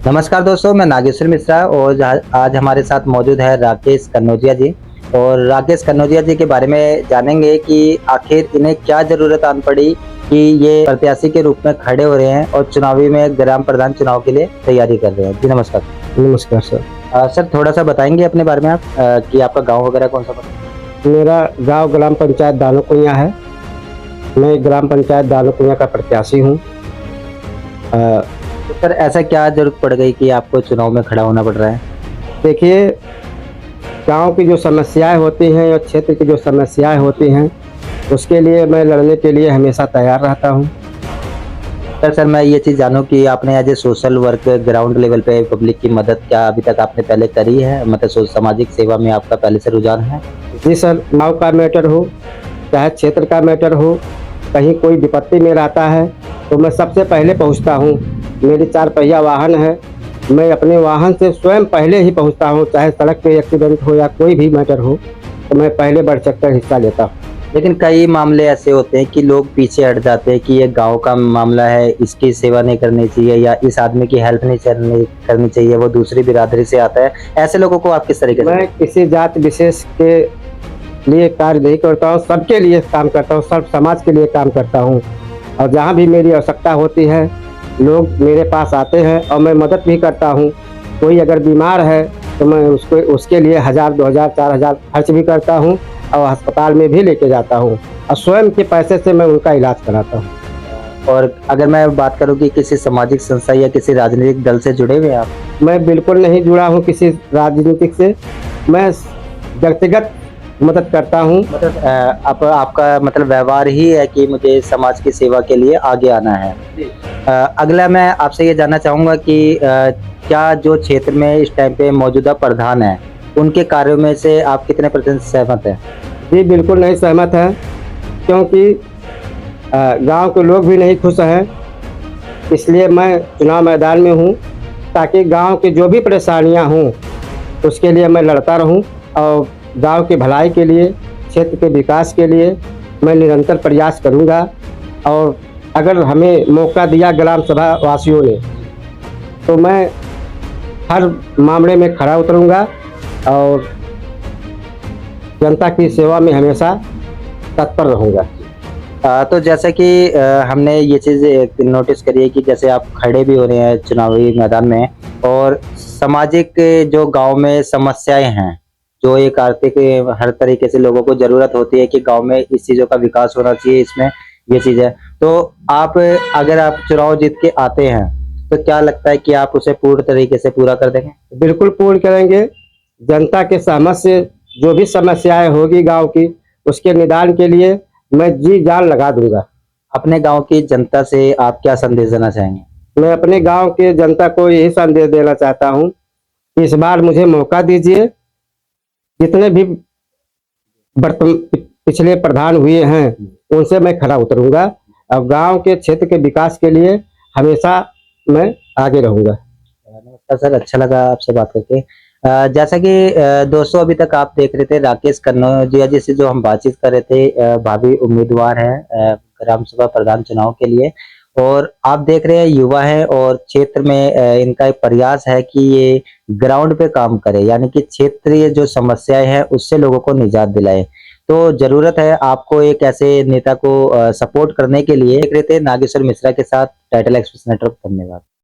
नमस्कार दोस्तों, मैं नागेश्वर मिश्रा और आज हमारे साथ मौजूद है राकेश कन्नौजिया जी। और राकेश कन्नौजिया जी के बारे में जानेंगे कि आखिर इन्हें क्या ज़रूरत आन पड़ी कि ये प्रत्याशी के रूप में खड़े हो रहे हैं और चुनावी में ग्राम प्रधान चुनाव के लिए तैयारी कर रहे हैं। जी नमस्कार। नमस्कार सर। सर थोड़ा-सा बताएँगे अपने बारे में आप कि आपका गाँव वगैरह कौन-सा पड़ता है? मेरा गांव ग्राम पंचायत दानोकुइयां है। मैं ग्राम पंचायत दानोकुइयां का प्रत्याशी हूं। तो सर ऐसा क्या ज़रूरत पड़ गई कि आपको चुनाव में खड़ा होना पड़ रहा है? देखिए, गांव की जो समस्याएं होती हैं और क्षेत्र की जो समस्याएं होती हैं, उसके लिए मैं लड़ने के लिए हमेशा तैयार रहता हूं। सर मैं ये चीज़ जानूँ कि आपने as a social work ground level पे पब्लिक की मदद क्या अभी तक आपने पहले करी है? मतलब सामाजिक सेवा में आपका पहले से रुझान है? जी सर, गांव का मैटर हो, चाहे क्षेत्र का मैटर हो, कहीं कोई विपत्ति में रहता है तो मैं सबसे पहले पहुंचता हूं। मेरी 4 पहिया वाहन है, मैं अपने वाहन से स्वयं पहले ही पहुंचता हूं, चाहे सड़क पे एक्सीडेंट हो या कोई भी मैटर हो, तो मैं पहले बढ़-चढ़-कर हिस्सा लेता हूं। लेकिन कई मामले ऐसे होते हैं कि लोग पीछे हट जाते हैं कि ये गाँव का मामला है, इसकी सेवा नहीं करनी चाहिए या इस आदमी की हेल्प नहीं करनी चाहिए, वो दूसरी बिरादरी से आता है। ऐसे लोगों को आप किस तरीके से मैं किसी जात विशेष के लिए कार्य नहीं करता हूँ, सबके लिए काम करता हूँ, सब समाज के लिए काम करता हूँ। और जहाँ भी मेरी आवश्यकता होती है, लोग मेरे पास आते हैं और मैं मदद भी करता हूँ। कोई अगर बीमार है तो मैं उसको उसके लिए 1000, 2000, 4000 खर्च भी करता हूँ और अस्पताल में भी लेके जाता हूँ और स्वयं के पैसे से मैं उनका इलाज कराता हूँ। और अगर मैं बात करूँ कि किसी सामाजिक संस्था या किसी राजनीतिक दल से जुड़े हुए हैं आप? मैं बिल्कुल नहीं जुड़ा हूँ किसी राजनीतिक से, मैं व्यक्तिगत मदद करता हूँ। मतलब आपका मतलब व्यवहार ही है कि मुझे समाज की सेवा के लिए आगे आना है। अगला मैं आपसे ये जानना चाहूँगा कि क्या जो क्षेत्र में इस टाइम पे मौजूदा प्रधान हैं, उनके कार्यों में से आप कितने % सहमत हैं? जी, बिल्कुल नहीं सहमत हैं, क्योंकि गाँव के लोग भी नहीं खुश हैं, इसलिए मैं चुनाव मैदान में हूँ, ताकि गाँव की जो भी परेशानियाँ हों, उसके लिए मैं लड़ता रहूँ और गाँव की भलाई के लिए, क्षेत्र के विकास के लिए मैं निरंतर प्रयास करूँगा। और अगर हमें मौका दिया ग्राम सभा वासियों ने, तो मैं हर मामले में खड़ा उतरूँगा और जनता की सेवा में हमेशा तत्पर रहूँगा। तो जैसे कि हमने ये चीज़ नोटिस करी है कि जैसे आप खड़े भी हो रहे हैं चुनावी मैदान में और सामाजिक जो गाँव में समस्याएँ हैं, जो एक आर्थिक हर तरीके से लोगों को ज़रूरत होती है कि गाँव में इस चीज़ों का विकास होना चाहिए, इसमें ये चीज़ है। तो आप अगर आप चुनाव जीत के आते हैं, तो क्या लगता है कि आप उसे पूर्ण तरीके से पूरा कर देंगे? बिल्कुल पूर्ण करेंगे। जनता के सहमत से जो भी समस्याएँ होगी गाँव की, उसके निदान के लिए मैं जी-जान लगा दूँगा। अपने गाँव की जनता से आप क्या संदेश देना चाहेंगे? मैं अपने गाँव के जनता को यही संदेश देना चाहता हूँ कि इस बार मुझे मौका दीजिए। जितने भी पिछले प्रधान हुए हैं, उनसे मैं खरा उतरूँगा और गाँव के क्षेत्र के विकास के लिए हमेशा मैं आगे रहूँगा। नमस्कार सर, अच्छा लगा आपसे बात करके। जैसा कि दोस्तों अभी तक आप देख रहे थे राकेश कन्नौजिया जी से जो हम बातचीत कर रहे थे, भावी उम्मीदवार हैं ग्राम सभा प्रधान चुनाव के लिए। और आप देख रहे हैं युवा है और क्षेत्र में इनका एक प्रयास है कि ये ग्राउंड पे काम करे, यानी कि क्षेत्रीय जो समस्याएं हैं उससे लोगों को निजात दिलाए। तो जरूरत है आपको एक ऐसे नेता को सपोर्ट करने के लिए। देख रहे थे नागेश्वर मिश्रा के साथ टाइटल एक्सप्रेस नेटवर्क। धन्यवाद।